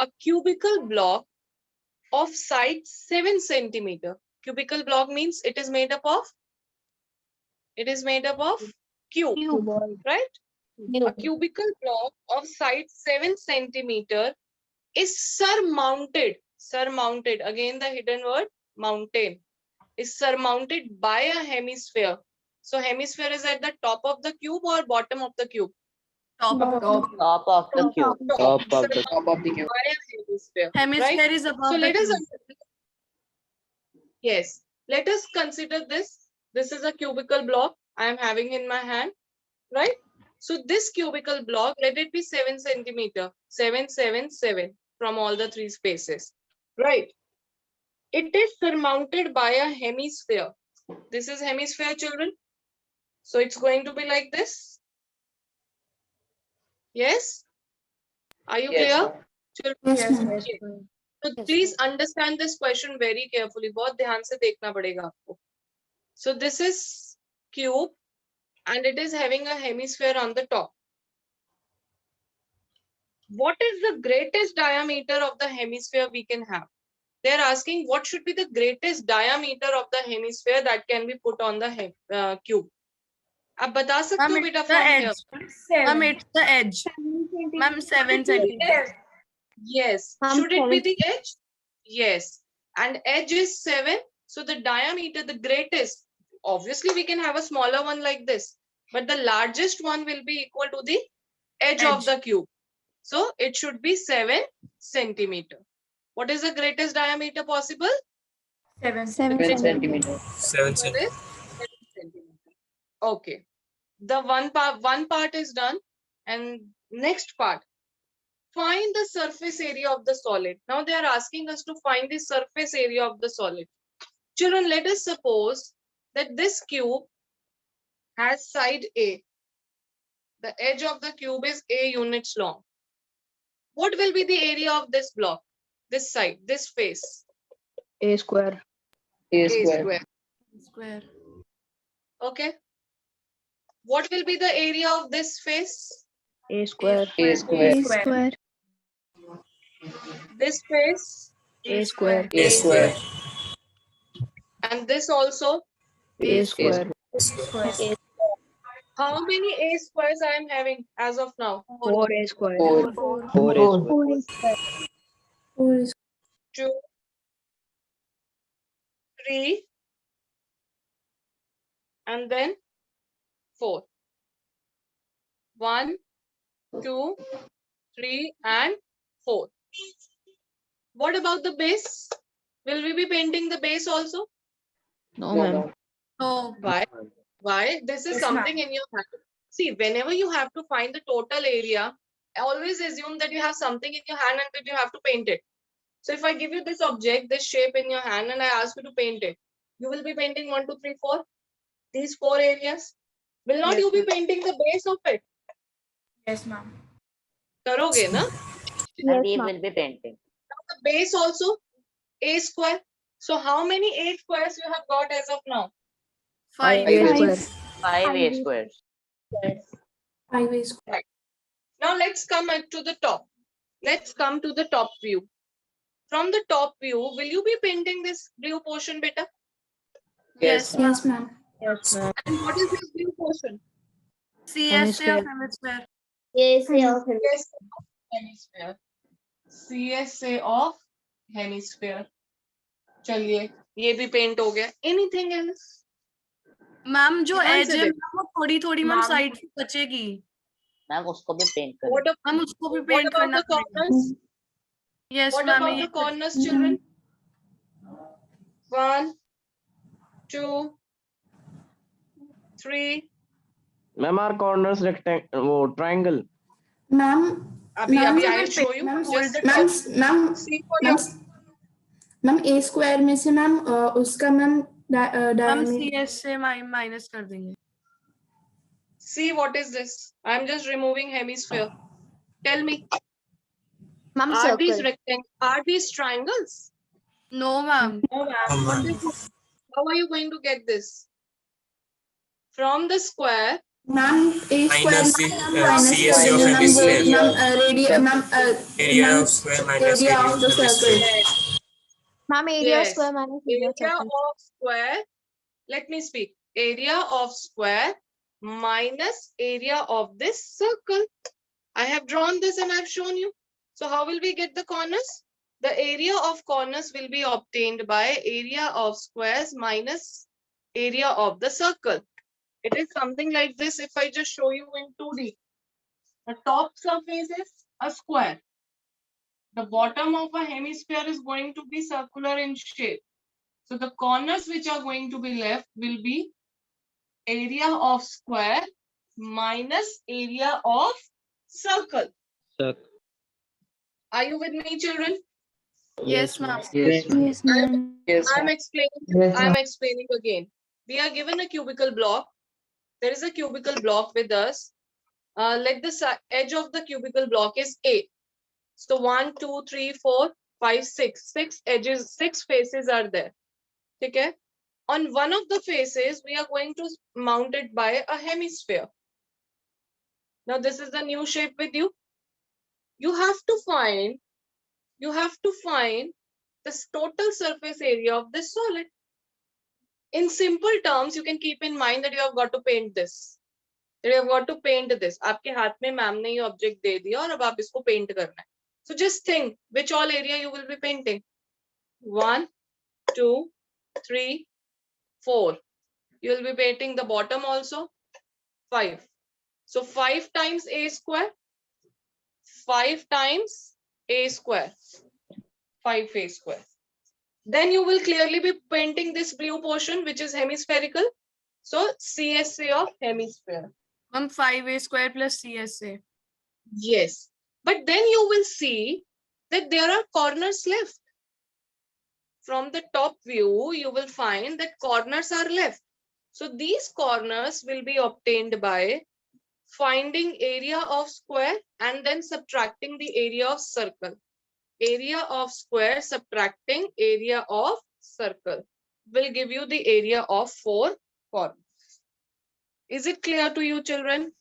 a cubical block of side 7 centimeter. Cubical block means it is made up of cube, right? A cubical block of side 7 centimeter is surmounted. Again the hidden word mountain. Is surmounted by a hemisphere. So hemisphere is at the top of the cube or bottom of the cube? Top of the cube. Surmounted by a hemisphere. Hemisphere Right? is above So the let us cube. yes, let us consider this. This is a cubical block I am having in my hand, right? So this cubical block, let it be 7 centimeter, 7, 7, 7 from all the three spaces, right? It is surmounted by a hemisphere. This is hemisphere, children. So it's going to be like this. Yes? Are you clear? Children? Yes. So please understand this question very carefully. बहुत ध्यान से देखना पड़ेगा आपको. So this is cube and it is having a hemisphere on the top. What is the greatest diameter of the hemisphere we can have? They are asking what should be the greatest diameter of the hemisphere that can be put on the cube. आप बता सकते हो बेटा from here? Ma'am, it's the edge. Ma'am, 7 centimeters. Yes. Should it be the edge? Yes. And edge is 7. So the diameter, the greatest, obviously we can have a smaller one like this, but the largest one will be equal to the edge of the cube. So it should be 7 centimeter. What is the greatest diameter possible? 7 centimeter. 7 centimeter. Okay. The one part is done. And next part. Find the surface area of the solid. Now they are asking us to find the surface area of the solid. Children, let us suppose that this cube has side A. The edge of the cube is A units long. What will be the area of this block? This side, this face? A square. A square. Square. Okay. What will be the area of this face? A square. A square. This face? A square. A square. And this also? A square. How many A squares I am having as of now? 4 A square. 2, 3, and then 4. 1, 2, 3, and 4. What about the base? Will we be painting the base also? No, ma'am. No. Why? Why? This is something in your hand. See, whenever you have to find the total area, always assume that you have something in your hand and that you have to paint it. So if I give you this object, this shape in your hand, and I ask you to paint it, you will be painting 1, 2, 3, 4. These 4 areas. Will not you be painting the base of it? Yes, ma'am. Karoge, na? We will be painting. The base also, A square. So how many A squares you have got as of now? 5. A square. 5 A squares. 5 A square. Now let's come to the top. Let's come to the top view. From the top view, will you be painting this blue portion, beta? Yes. Yes, ma'am. Yes, ma'am. And what is this blue portion? CSA of hemisphere. Hemisphere. CSA of hemisphere. चलिए ये भी paint हो गया. Anything else? Ma'am जो ध्यान as से है देखो. मैम वो थोड़ी थोड़ी मैम Ma'am. साइड से बचेगी. मैम उसको भी पेंट करें. What मैम उसको भी what पेंट about करना the पड़ेगा. corners? Yes What ma'am. about the corners, children? 1, 2, 3. Ma'am, our corners rectangle, वो triangle. Ma'am, अभी Ma'am, I will show you. ma'am, Just the ma'am, top. ma'am, See for ma'am, your ma'am A square में से ma'am उसका ma'am हम diameter CS से minus कर देंगे. see what is this? I am just removing hemisphere. Tell me, Ma'am, are these circle. rectangles? Are these triangles? No ma'am. What is this? How are you going to get this? From the square, Ma'am, A square minus the minus CSA of hemisphere. Area of square minus area area of of the circle. hemisphere. Ma'am, area Yes. square minus area Area circle. of square, let me speak. Area of square minus area of this circle. I have drawn this and I've shown you. So how will we get the corners? The area of corners will be obtained by area of squares minus area of the circle. It is something like this if I just show you in 2D. The top surface is a square. The bottom of a hemisphere is going to be circular in shape. So the corners which are going to be left will be area of square minus area of circle. Are you with me, children? Yes, ma'am. Yes, ma'am. I'm explaining again. We are given a cubical block. There is a cubical block with us. Let the edge of the cubical block is A. So 1, 2, 3, 4, 5, 6. 6 edges, 6 faces are there. Okay. On one of the faces, we are going to mount it by a hemisphere. Now this is the new shape with you. You have to find this total surface area of this solid. In simple terms, you can keep in mind that you have got to paint this. You have got to paint this. आपके हाथ में ma'am ने ये object they दिया और अब आप इसको पेंट करना है. So just think which all area you will be painting. 1, 2, 3, 4. You will be painting the bottom also. 5. So 5 times A square. 5 times A square. 5A square. Then you will clearly be painting this blue portion which is hemispherical. So CSA of hemisphere. Ma'am, 5A square plus CSA. Yes. But then you will see that there are corners left. From the top view, you will find that corners are left. So these corners will be obtained by finding area of square and then subtracting the area of circle. Area of square subtracting area of circle will give you the area of 4 corners. Is it clear to you, children?